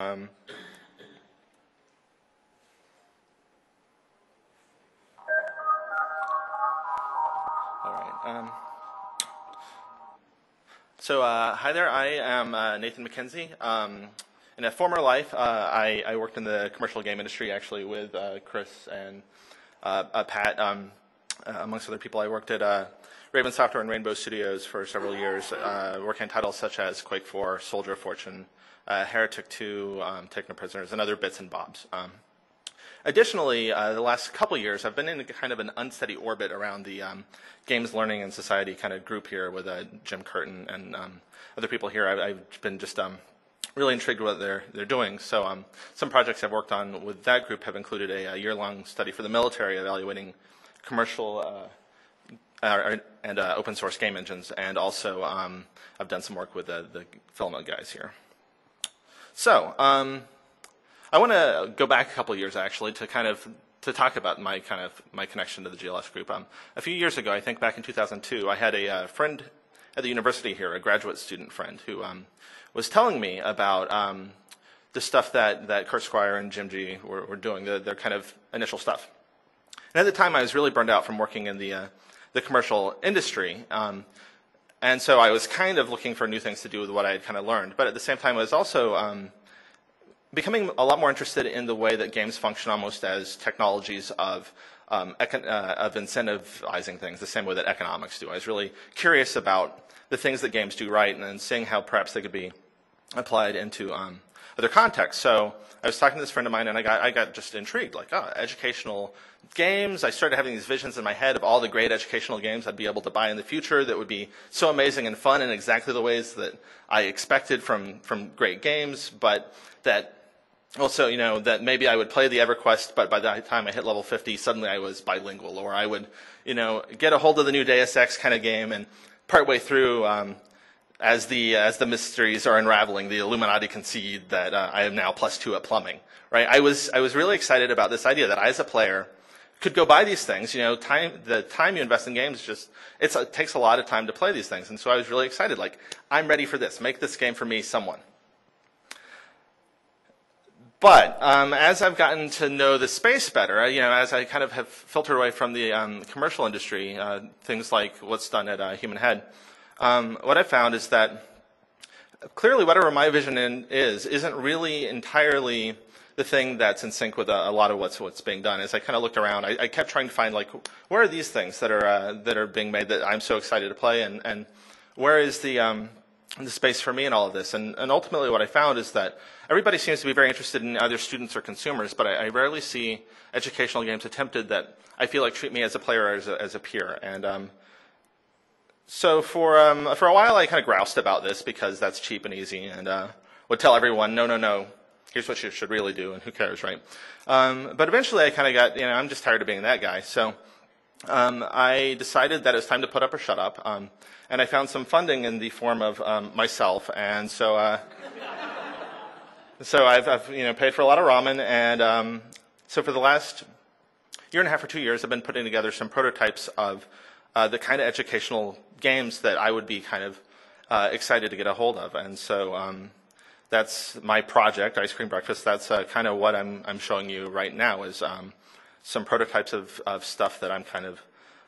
Um, all right. Hi there. I am Nathan McKenzie. In a former life, I worked in the commercial game industry, actually, with Chris and Pat, amongst other people. I worked at Raven Software and Rainbow Studios for several years, working on titles such as Quake 4, Soldier of Fortune, Heretic 2, Taken Prisoners, and other bits and bobs. Additionally, the last couple of years, I've been in kind of an unsteady orbit around the Games Learning and Society kind of group here with Jim Curtin and other people here. I've been just really intrigued with what they're doing. So some projects I've worked on with that group have included a year-long study for the military evaluating commercial and open source game engines, and also I've done some work with the Filament guys here. So I want to go back a couple of years actually to talk about my connection to the GLS group. A few years ago, I think back in 2002, I had a friend at the university here, a graduate student friend, who was telling me about the stuff that Kurt Squire and Jim G were doing, their kind of initial stuff. And at the time, I was really burned out from working in the commercial industry. And so I was kind of looking for new things to do with what I had kind of learned. But at the same time, I was also becoming a lot more interested in the way that games function almost as technologies of incentivizing things, the same way that economics do. I was really curious about the things that games do right, and then seeing how perhaps they could be applied into other contexts. So I was talking to this friend of mine, and I got just intrigued, like, educational games. I started having these visions in my head of all the great educational games I'd be able to buy in the future that would be so amazing and fun in exactly the ways that I expected from great games, but that also, that maybe I would play the EverQuest, but by the time I hit level 50, suddenly I was bilingual, or I would, get a hold of the new Deus Ex kind of game, and partway through, as the mysteries are unraveling, the Illuminati concede that I am now +2 at plumbing. Right? I was really excited about this idea that I, as a player, could go buy these things. The time you invest in games it takes a lot of time to play these things, and so I was really excited. Like, I'm ready for this. Make this game for me, someone. But as I've gotten to know the space better, as I kind of have filtered away from the commercial industry, things like what's done at Human Head, what I've found is that clearly whatever my vision isn't really entirely the thing that's in sync with a lot of what's being done. As I kind of looked around, I kept trying to find, like, where are these things that are being made that I'm so excited to play, and where is the space for me in all of this. And ultimately what I found is that everybody seems to be very interested in either students or consumers, but I rarely see educational games attempted that I feel like treat me as a player or as a peer. And so for a while I kind of groused about this because that's cheap and easy, and would tell everyone, no, here's what you should really do, and who cares, right? But eventually I kind of got, I'm just tired of being that guy. So I decided that it was time to put up or shut up. And I found some funding in the form of myself, and so I've paid for a lot of ramen, and so for the last year and a half or 2 years, I've been putting together some prototypes of the kind of educational games that I would be kind of excited to get a hold of, and so that's my project, Ice Cream Breakfast. That's kind of what I'm showing you right now is some prototypes of stuff that I'm kind of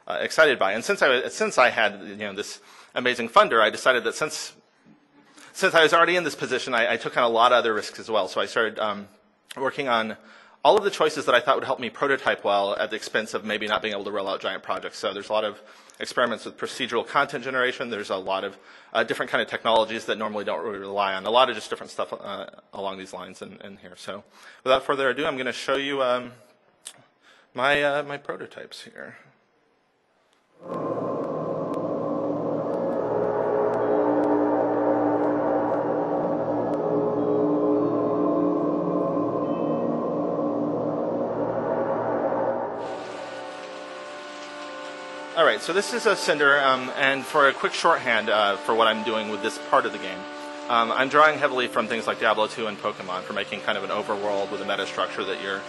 excited by. And since I had this amazing funder, I decided that since I was already in this position, I took on a lot of other risks as well. So I started working on all of the choices that I thought would help me prototype well at the expense of maybe not being able to roll out giant projects. So there's a lot of experiments with procedural content generation. There's a lot of different kind of technologies that normally don't really rely on. A lot of just different stuff along these lines in here. So without further ado, I'm going to show you my prototypes here. All right, so this is a Cinder, and for a quick shorthand for what I'm doing with this part of the game, I'm drawing heavily from things like Diablo 2 and Pokemon for making kind of an overworld with a meta structure that you're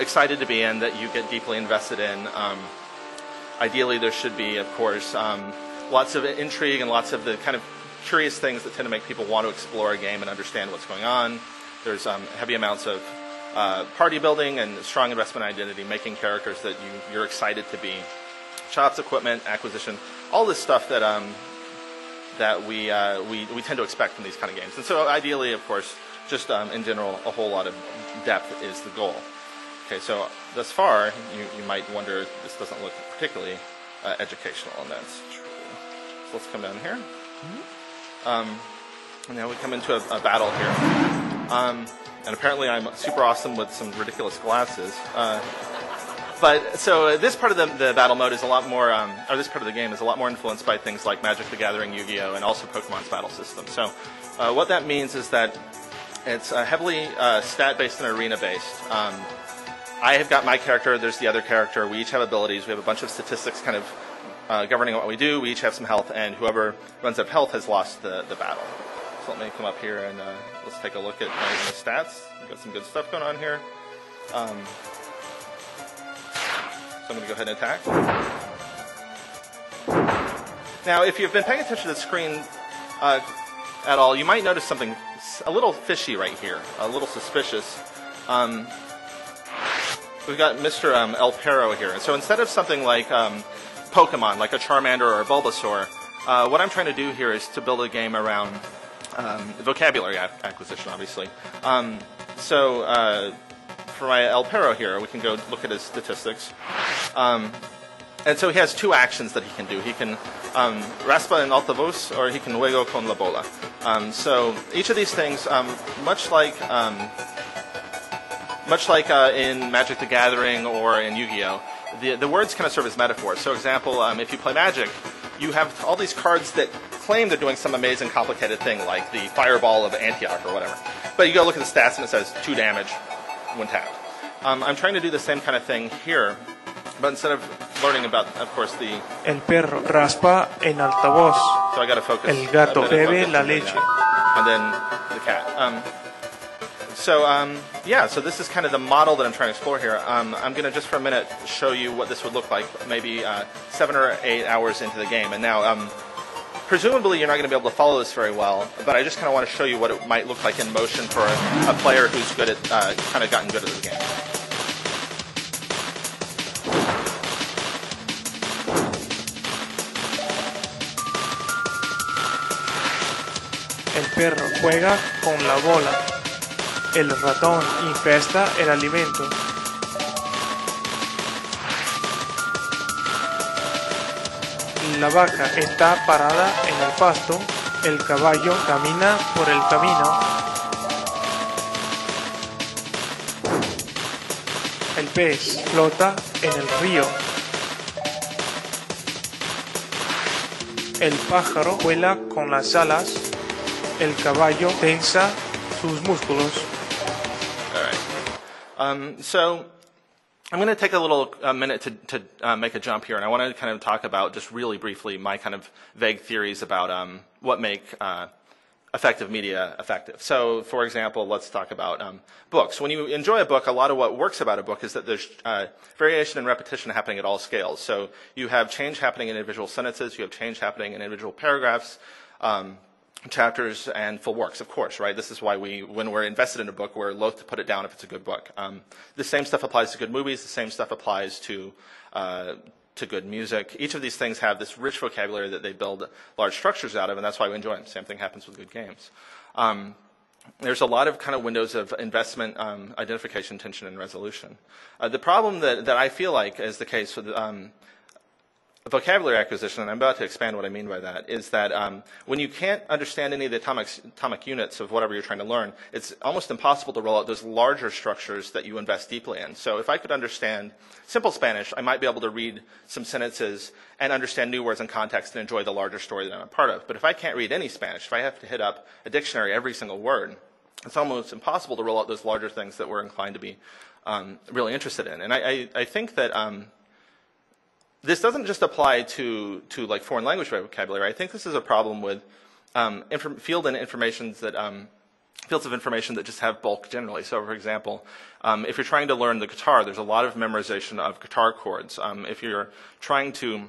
excited to be in, that you get deeply invested in. Ideally, there should be, of course, lots of intrigue and lots of the kind of curious things that tend to make people want to explore a game and understand what's going on. There's heavy amounts of party building and strong investment identity, making characters that you're excited to be. Shops, equipment, acquisition, all this stuff that that we tend to expect from these kind of games. And so ideally, of course, just in general, a whole lot of depth is the goal. Okay, so thus far, you might wonder this doesn't look particularly educational, and that's true. So let's come down here. And now we come into a battle here. And apparently I'm super awesome with some ridiculous glasses. But so this part of the battle mode is a lot more, or this part of the game is a lot more influenced by things like Magic the Gathering, Yu-Gi-Oh, and also Pokemon's battle system. So what that means is that it's heavily stat-based and arena-based. I have got my character, there's the other character, we each have abilities, we have a bunch of statistics kind of governing what we do, we each have some health, and whoever runs out of health has lost the battle. So let me come up here and let's take a look at my stats. We've got some good stuff going on here. So I'm going to go ahead and attack. Now, if you've been paying attention to the screen at all, you might notice something a little fishy right here, a little suspicious. We've got Mr. El Perro here. And so instead of something like Pokemon, like a Charmander or a Bulbasaur, what I'm trying to do here is to build a game around vocabulary acquisition, obviously. So for my El Perro here, we can go look at his statistics. And so he has two actions that he can do. He can raspa en altavoz, or he can juego con la bola. So each of these things, much like in Magic the Gathering or in Yu-Gi-Oh, the words kind of serve as metaphors. So, example, if you play Magic, you have all these cards that claim they're doing some amazing, complicated thing, like the Fireball of Antioch or whatever. But you go look at the stats and it says 2 damage when tapped. I'm trying to do the same kind of thing here, but instead of learning about, of course, the... El perro raspa en altavoz. So I got to focus. El gato bebe la leche. And then the cat. So this is kind of the model that I'm trying to explore here. I'm going to just for a minute show you what this would look like, maybe 7 or 8 hours into the game. And now, presumably you're not going to be able to follow this very well, but I just kind of want to show you what it might look like in motion for a player who's good at, kind of gotten good at the game. El perro juega con la bola. El ratón infesta el alimento. La vaca está parada en el pasto. El caballo camina por el camino. El pez flota en el río. El pájaro vuela con las alas. El caballo tensa sus músculos. So I'm going to take a minute to make a jump here, and I want to kind of talk about, just really briefly, my kind of vague theories about what make effective media effective. So, for example, let's talk about books. When you enjoy a book, a lot of what works about a book is that there's variation and repetition happening at all scales. So you have change happening in individual sentences, you have change happening in individual paragraphs, chapters, and full works, of course, right? This is why when we're invested in a book, we're loath to put it down if it's a good book. The same stuff applies to good movies. The same stuff applies to good music. Each of these things have this rich vocabulary that they build large structures out of, and that's why we enjoy them. Same thing happens with good games. There's a lot of kind of windows of investment, identification, intention, and resolution. The problem that I feel like is the case with vocabulary acquisition, and I'm about to expand what I mean by that, is that when you can't understand any of the atomic units of whatever you're trying to learn, it's almost impossible to roll out those larger structures that you invest deeply in. So if I could understand simple Spanish, I might be able to read some sentences and understand new words and context and enjoy the larger story that I'm a part of. But if I can't read any Spanish, if I have to hit up a dictionary every single word, it's almost impossible to roll out those larger things that we're inclined to be really interested in. And I think that this doesn't just apply to like foreign language vocabulary. I think this is a problem with fields of information that just have bulk generally. So, for example, if you're trying to learn the guitar, there's a lot of memorization of guitar chords. If you're trying to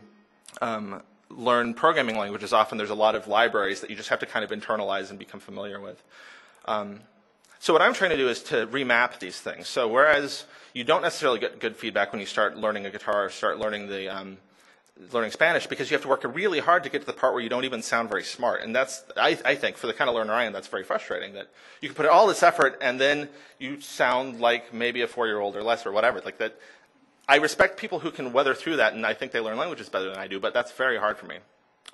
learn programming languages, often there's a lot of libraries that you just have to kind of internalize and become familiar with. So what I'm trying to do is to remap these things. So whereas you don't necessarily get good feedback when you start learning a guitar or start learning learning Spanish, because you have to work really hard to get to the part where you don't even sound very smart. And that's, I think, for the kind of learner I am, that's very frustrating, that you can put all this effort and then you sound like maybe a 4-year-old or less or whatever. Like that. I respect people who can weather through that, and I think they learn languages better than I do, but that's very hard for me.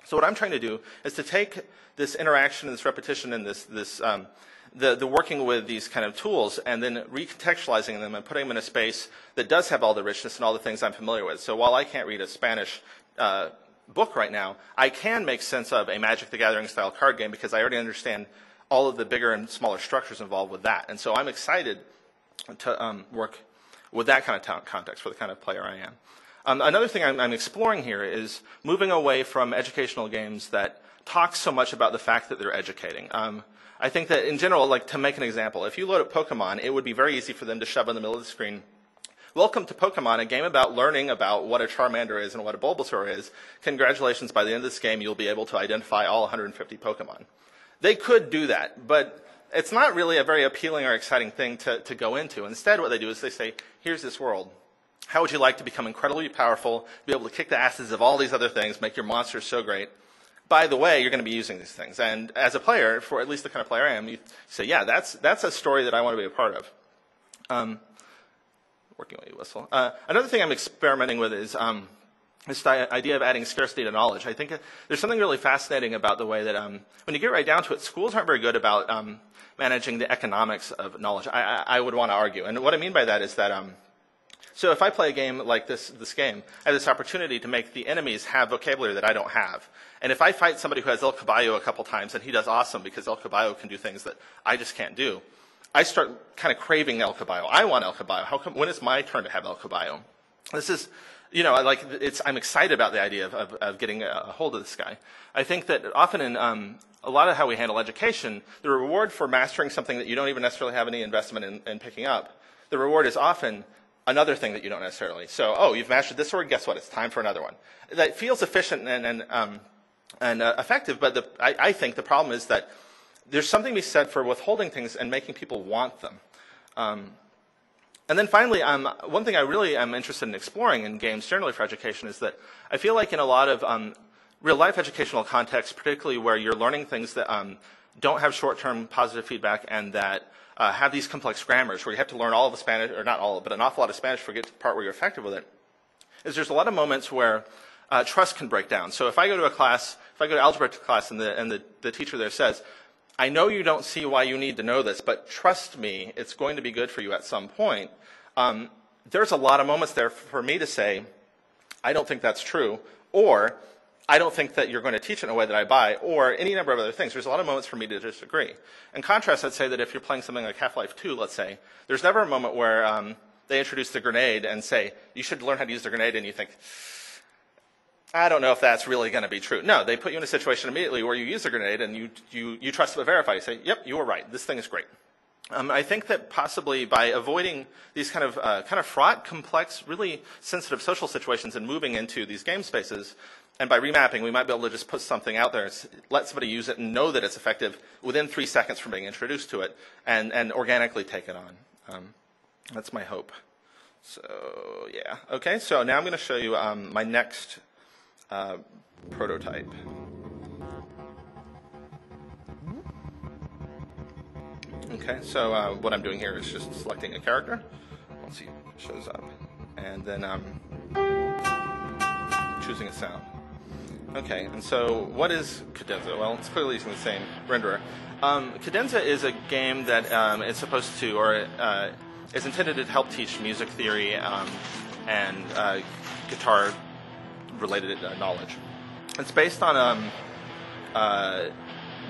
So what I'm trying to do is to take this interaction, this repetition, and the working with these kind of tools, and then recontextualizing them and putting them in a space that does have all the richness and all the things I'm familiar with. So while I can't read a Spanish book right now, I can make sense of a Magic the Gathering style card game because I already understand all of the bigger and smaller structures involved with that. And so I'm excited to work with that kind of context for the kind of player I am. Another thing I'm exploring here is moving away from educational games that talk so much about the fact that they're educating. I think that in general, like to make an example, if you load up Pokemon, it would be very easy for them to shove in the middle of the screen, "Welcome to Pokemon, a game about learning about what a Charmander is and what a Bulbasaur is. Congratulations, by the end of this game, you'll be able to identify all 150 Pokemon." They could do that, but it's not really a very appealing or exciting thing to go into. Instead, what they do is they say, "Here's this world. How would you like to become incredibly powerful, be able to kick the asses of all these other things, make your monsters so great? By the way, you're going to be using these things." And as a player, for at least the kind of player I am, you say, yeah, that's a story that I want to be a part of. Working while you whistle. Another thing I'm experimenting with is this idea of adding scarcity to knowledge. I think there's something really fascinating about the way that when you get right down to it, schools aren't very good about managing the economics of knowledge, I would want to argue. And what I mean by that is that so if I play a game like this game, I have this opportunity to make the enemies have vocabulary that I don't have. And if I fight somebody who has El Caballo a couple times and he does awesome because El Caballo can do things that I just can't do, I start kind of craving El Caballo. I want El Caballo. When is my turn to have El Caballo? This is, I'm excited about the idea of getting a hold of this guy. I think that often in a lot of how we handle education, the reward for mastering something that you don't even necessarily have any investment in picking up, the reward is often another thing that you don't necessarily. So, you've mastered this word, guess what? It's time for another one. That feels efficient and effective, but I think the problem is that there's something to be said for withholding things and making people want them. And then finally, one thing I really am interested in exploring in games generally for education is that I feel like in a lot of real-life educational contexts, particularly where you're learning things that don't have short-term positive feedback and that have these complex grammars where you have to learn all of the Spanish, or not all, but an awful lot of Spanish to get to the part where you're effective with it, is there's a lot of moments where trust can break down. So if I go to a class, if I go to algebra class and the teacher there says, "I know you don't see why you need to know this, but trust me, it's going to be good for you at some point," there's a lot of moments there for me to say, "I don't think that's true," or "I don't think that you're going to teach it in a way that I buy," or any number of other things. There's a lot of moments for me to disagree. In contrast, I'd say that if you're playing something like Half-Life 2, let's say, there's never a moment where they introduce the grenade and say, "You should learn how to use the grenade," and you think, "I don't know if that's really going to be true." No, they put you in a situation immediately where you use the grenade and you trust but verify. You say, "Yep, you were right. This thing is great." I think that possibly by avoiding these kind of fraught, complex, really sensitive social situations and moving into these game spaces, and by remapping, we might be able to just put something out there, let somebody use it and know that it's effective within 3 seconds from being introduced to it, and organically take it on. That's my hope. So, yeah. Okay, so now I'm going to show you my next prototype. Okay, so what I'm doing here is just selecting a character. Once he shows up. And then choosing a sound. Okay, and so what is Cadenza? Well, it's clearly using the same renderer. Cadenza is a game that is supposed to, or is intended to help teach music theory and guitar-related knowledge. It's based on,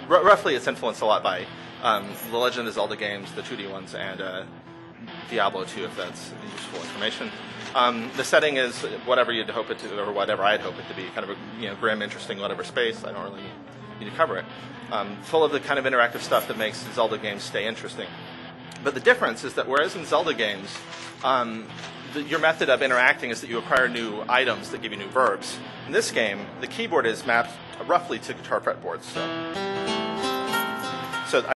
roughly it's influenced a lot by The Legend of Zelda games, the 2D ones, and Diablo 2, if that's useful information. The setting is whatever you'd hope it to, or whatever I'd hope it to be, kind of a grim, interesting, whatever space. I don't really need to cover it. Full of the kind of interactive stuff that makes Zelda games stay interesting. But the difference is that whereas in Zelda games, your method of interacting is that you acquire new items that give you new verbs. In this game, the keyboard is mapped roughly to guitar fretboards. So